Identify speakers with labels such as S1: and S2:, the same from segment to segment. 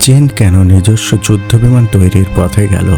S1: চীন কেন নিজস্ব যুদ্ধবিমান তৈরির পথে গেল?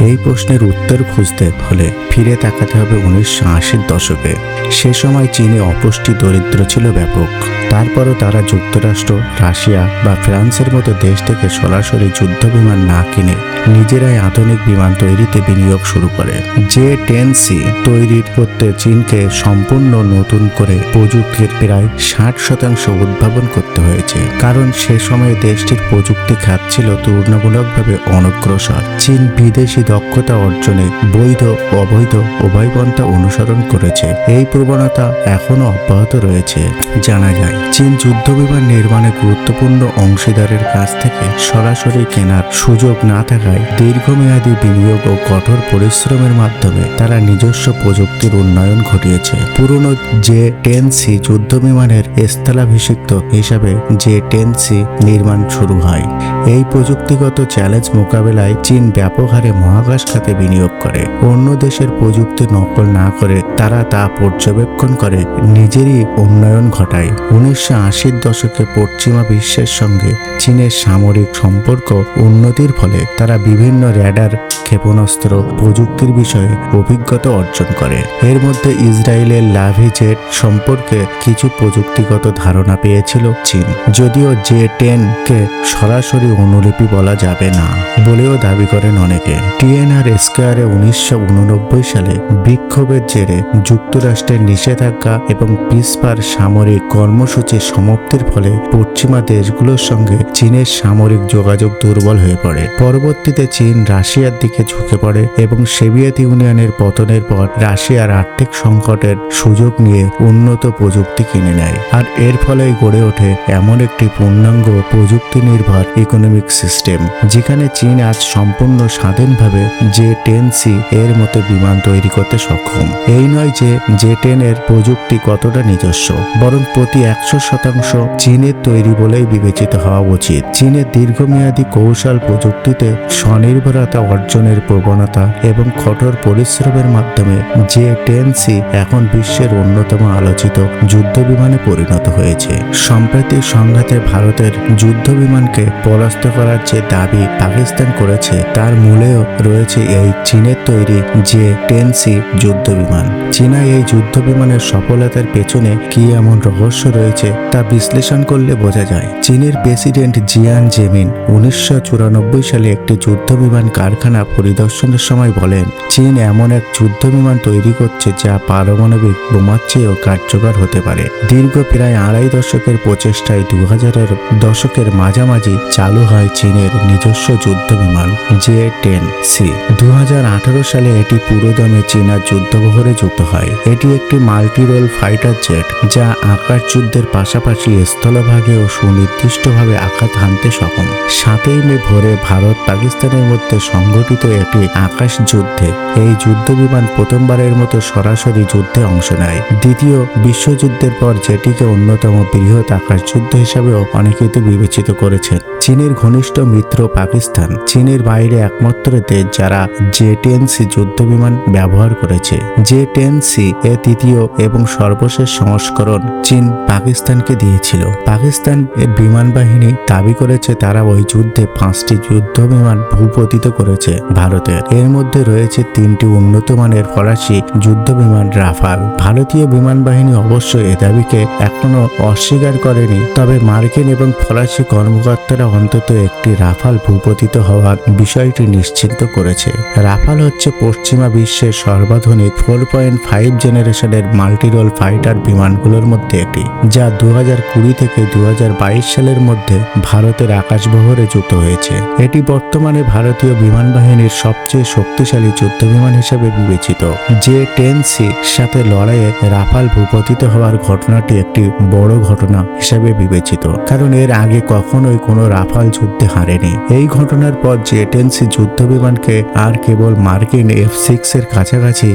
S1: এই প্রশ্নের উত্তর খুঁজতে হলে ফিরে তাকাতে হবে 1980-র দশকে। সে সময় চীনে অপুষ্টি দরিদ্র ছিল ব্যাপক। তারপরও তারা যুক্তরাষ্ট্র, রাশিয়া বা ফ্রান্সের মতো দেশ থেকে সরাসরি যুদ্ধবিমান না কিনে নিজেরাই আধুনিক বিমান তৈরিতে বিনিয়োগ শুরু করে। J-10C তৈরির করতে চীনকে সম্পূর্ণ নতুন করে প্রযুক্তির প্রায় 60% উদ্ভাবন করতে হয়েছে, কারণ সে সময়ে দেশটির প্রযুক্তি খাত ছিল তুলনামূলকভাবে অনগ্রসর। চীন বিদেশি দক্ষতা অর্জনে বৈধ অবৈধ উভয় পন্থা অনুসরণ করেছে। এই প্রবণতা এখনও অব্যাহত রয়েছে। জানা যায়, চীন যুদ্ধবিমান নির্মাণে গুরুত্বপূর্ণ অংশীদারের কাছ থেকে সরাসরি কেনার সুযোগ না থাকায় দীর্ঘমেয়াদী বিনিয়োগ ও কঠোর পরিশ্রমের মাধ্যমে তারা নিজস্ব প্রযুক্তির উন্নয়ন ঘটিয়েছে। পুরনো J-10C যুদ্ধবিমানের স্থলাভিষিক্ত হিসাবে J-10C নির্মাণ শুরু হয়। এই প্রযুক্তিগত চ্যালেঞ্জ মোকাবেলায় চীন ব্যাপক হারে মহাকাশ খাতে বিনিয়োগ করে। অন্য দেশের প্রযুক্তি নকল না করে তারা তা পর্যবেক্ষণ করে নিজেরই উন্নয়ন ঘটায়। 1980-র দশকে পশ্চিমা বিশ্বের সঙ্গে চীনের সামরিক সম্পর্ক উন্নতির ফলে তারা বিভিন্ন র্যাডার, ক্ষেপণাস্ত্র প্রযুক্তির বিষয়ে অভিজ্ঞতা অর্জন করে। এর মধ্যে ইসরায়েলের লাভি জেট সম্পর্কে কিছু প্রযুক্তিগত ধারণা পেয়েছিল চীন, যদিও J-10কে সরাসরি অনুলিপি বলা যাবে না বলেও দাবি করেন অনেকে। টিএনআর স্কয়ারে 1989 সালে বিক্ষোভের জেরে যুক্তরাষ্ট্রের নিষেধাজ্ঞা এবং পিসফার সামরিক কর্মসূচির সমাপ্তির ফলে পশ্চিমা দেশগুলোর সঙ্গে চীনের সামরিক যোগাযোগ দুর্বল হয়ে পড়ে। পরবর্তীতে চীন রাশিয়ার দিকে ঝুঁকে পড়ে এবং সোভিয়েত ইউনিয়নের পতনের পর রাশিয়ার আর্থিক সংকটের সুযোগ নিয়ে উন্নত প্রযুক্তি কিনে নেয়। আর এর ফলেই গড়ে ওঠে এমন একটি পূর্ণাঙ্গ প্রযুক্তি নির্ভর ইকোনমিক সিস্টেম, যেখানে চীন আজ সম্পূর্ণ স্বাধীনভাবে J-10C এর মতো বিমান তৈরি করতে সক্ষম। এই নয় যে J-10 এর প্রযুক্তি কতটা নিজস্ব, বরং প্রতি 100% চীনের তৈরি বলেই বিবেচিত হওয়া উচিত। চীনের দীর্ঘমেয়াদী কৌশল প্রযুক্তিতে স্বনির্ভরতা অর্জনের প্রবণতা এবং কঠোর পরিশ্রমের মাধ্যমে J-10C এখন বিশ্বের অন্যতম আলোচিত যুদ্ধবিমানে পরিণত হয়েছে। সাম্প্রতিক সংঘাতে ভারতের যুদ্ধবিমানকে পরাস্ত করার যে দাবি পাকিস্তান করেছে, তার মূলেও রয়েছে এই চীনের তৈরি J-10C যুদ্ধবিমান। চীনা এই যুদ্ধবিমানের সফলতার পেছনে কি এমন রহস্য রয়েছে তা বিশ্লেষণ করলে বোঝা যায়। চীনের প্রেসিডেন্ট জিয়াং জেমিন 1994 সালে একটি যুদ্ধবিমান কারখানা পরিদর্শনের সময় বলেন, চীন এমন এক যুদ্ধবিমান তৈরি করছে যা পারমাণবিক বোমার চেয়েও কার্যকর হতে পারে। দীর্ঘ প্রায় 2.5 দশকের প্রচেষ্টায় 2000-এর দশকের মাঝামাঝি চালু হয় চীনের নিজস্ব যুদ্ধবিমান J-10C। 2018 সালে এটি পুরোদমে চীনা যুদ্ধবহরে যুক্ত হয়। এটি একটি মাল্টি রোল ফাইটার জেট, যা আকাশ যুদ্ধের পাশাপাশি স্থলভাগেও সুনির্দিষ্টভাবে আঘাত হানতে সক্ষম। 7 মে ভোরে ভারত পাকিস্তানের মধ্যে সংঘটিত একটি আকাশ যুদ্ধে এই যুদ্ধবিমান প্রথমবারের মতো সরাসরি যুদ্ধে অংশ নেয়। দ্বিতীয় বিশ্বযুদ্ধের পর যেটিকে অন্যতম বৃহৎ আকাশ যুদ্ধ হিসাবেও অনেকেই বিবেচিত করেছেন। চীনের ঘনিষ্ঠ মিত্র পাকিস্তান চীনের বাইরে একমাত্র দেশ যারা J-10C যুদ্ধবিমান ব্যবহার করেছে। J-10C এর তৃতীয় এবং সর্বশেষ সংস্করণ চীন পাকিস্তানকে দিয়েছিল। পাকিস্তান এর বিমান বাহিনী দাবি করেছে তারা ওই যুদ্ধে 5টি যুদ্ধবিমান ভূপতিত করেছে ভারতের। এর মধ্যে রয়েছে 3টি উন্নত মানের ফরাসি যুদ্ধবিমান রাফাল। ভারতীয় বিমান বাহিনী অবশ্য এ দাবিকে এখনো অস্বীকার করেনি, তবে মার্কিন এবং ফরাসি কর্মকর্তারা অন্তত একটি রাফাল ভূপতিত হওয়ার বিষয়টি নিশ্চিত করেছে। রাফাল হচ্ছে পশ্চিমা বিশ্বের সর্বাধুনিক 4.5 জেনারেশনের মাল্টিরোল ফাইটার বিমানগুলোর মধ্যে একটি, যা 2020 থেকে 2022 সালের মধ্যে ভারতের আকাশবহরে যুক্ত হয়েছে। এটি বর্তমানে ভারতীয় বিমান বাহিনীর সবচেয়ে শক্তিশালী যুদ্ধবিমান হিসেবে বিবেচিত। J-10C সাথে লড়াইয়ে রাফাল ভূপতিত হওয়ার ঘটনাটি একটি বড় ঘটনা হিসেবে বিবেচিত, কারণ এর আগে কখনোই কোনো রাফাল যুদ্ধে হারেনি। এই ঘটনার পর J-10C যুদ্ধবিমানকে আর কেবল মার্কিন F-6 এর কাছাকাছি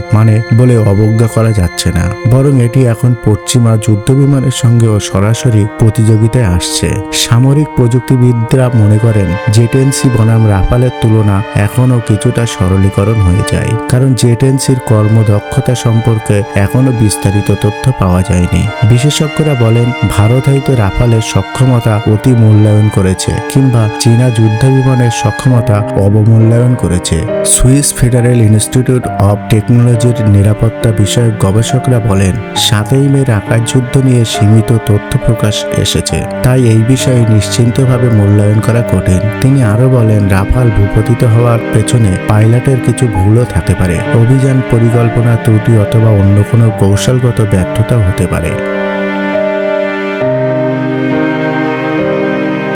S1: বলে অবজ্ঞা করা যাচ্ছে না, বরং এটি এখন পশ্চিমা যুদ্ধবিমানের সঙ্গেও সরাসরি প্রতিযোগিতায় আসছে। সামরিক প্রযুক্তিবিদরা মনে করেন J-10C বনাম রাফালের তুলনা এখনও কিছুটা সরলীকরণ হয়ে যায়, কারণ J-10Cর কর্মদক্ষতা সম্পর্কে এখনও বিস্তারিত তথ্য পাওয়া যায়নি। বিশেষজ্ঞরা বলেন ভারত হয়তো রাফালের সক্ষমতা অতি মূল্যায়ন করেছে, কিংবা চীনা যুদ্ধবিমানের সক্ষমতা অবমূল্যায়ন করেছে। সুইস ফেডারেল ইনস্টিটিউট অব টেকনোলজির নিরাপত্তা বিষয়ক গবেষকরা বলেন, 7ই মের আকাশযুদ্ধ নিয়ে সীমিত তথ্য প্রকাশ এসেছে, তাই এই বিষয়ে নিশ্চিন্তভাবে মূল্যায়ন করা কঠিন। তিনি আরও বলেন, রাফাল ভূপতিত হওয়ার পেছনে পাইলটের কিছু ভুলও থাকতে পারে, অভিযান পরিকল্পনা ত্রুটি অথবা অন্য কোনো কৌশলগত ব্যর্থতাও হতে পারে।